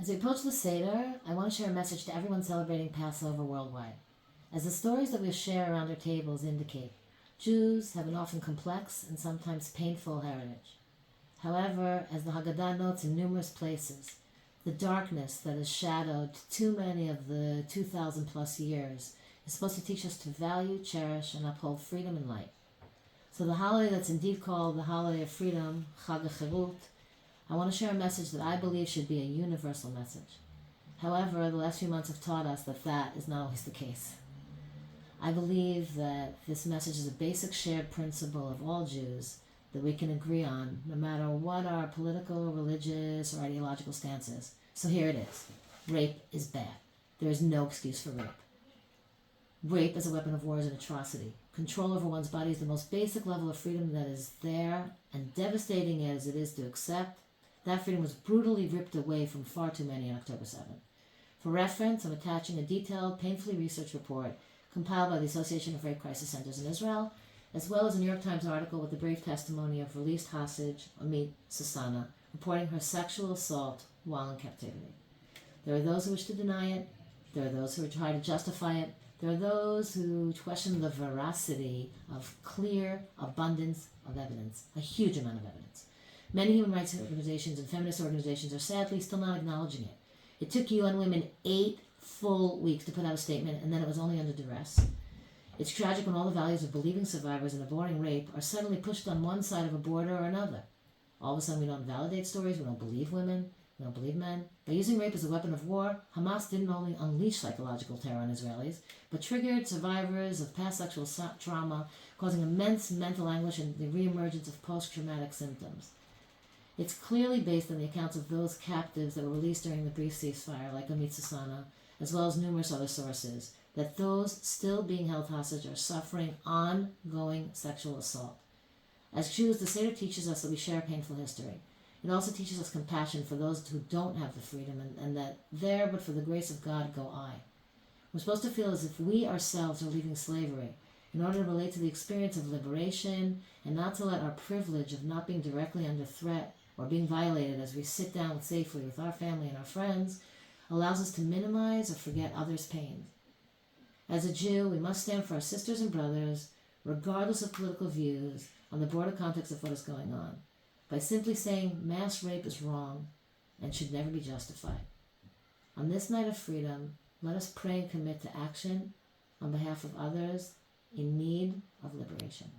As we approach the Seder, I want to share a message to everyone celebrating Passover worldwide. As the stories that we share around our tables indicate, Jews have an often complex and sometimes painful heritage. However, as the Haggadah notes in numerous places, the darkness that has shadowed too many of the 2,000 plus years is supposed to teach us to value, cherish, and uphold freedom and light. So the holiday that's indeed called the holiday of freedom, Chag HaCherut, I want to share a message that I believe should be a universal message. However, the last few months have taught us that that is not always the case. I believe that this message is a basic shared principle of all Jews that we can agree on, no matter what our political, religious, or ideological stance is. So here it is. Rape is bad. There is no excuse for rape. Rape as a weapon of war is an atrocity. Control over one's body is the most basic level of freedom that is there, and devastating as it is to accept, that freedom was brutally ripped away from far too many on October 7th. For reference, I'm attaching a detailed, painfully researched report compiled by the Association of Rape Crisis Centers in Israel, as well as a New York Times article with the brave testimony of released hostage Amit Susanna, reporting her sexual assault while in captivity. There are those who wish to deny it. There are those who try to justify it. There are those who question the veracity of clear abundance of evidence, a huge amount of evidence. Many human rights organizations and feminist organizations are sadly still not acknowledging it. It took UN Women 8 full weeks to put out a statement, and then it was only under duress. It's tragic when all the values of believing survivors and abhorring rape are suddenly pushed on one side of a border or another. All of a sudden we don't validate stories, we don't believe women, we don't believe men. By using rape as a weapon of war, Hamas didn't only unleash psychological terror on Israelis, but triggered survivors of past sexual trauma, causing immense mental anguish and the reemergence of post-traumatic symptoms. It's clearly based on the accounts of those captives that were released during the brief ceasefire, like Amit Susanna, as well as numerous other sources, that those still being held hostage are suffering ongoing sexual assault. As Jews, the Seder teaches us that we share a painful history. It also teaches us compassion for those who don't have the freedom, and that there, but for the grace of God, go I. We're supposed to feel as if we ourselves are leaving slavery in order to relate to the experience of liberation and not to let our privilege of not being directly under threat or being violated as we sit down safely with our family and our friends allows us to minimize or forget others' pain. As a Jew, we must stand for our sisters and brothers, regardless of political views, on the broader context of what is going on, by simply saying mass rape is wrong and should never be justified. On this night of freedom, let us pray and commit to action on behalf of others in need of liberation.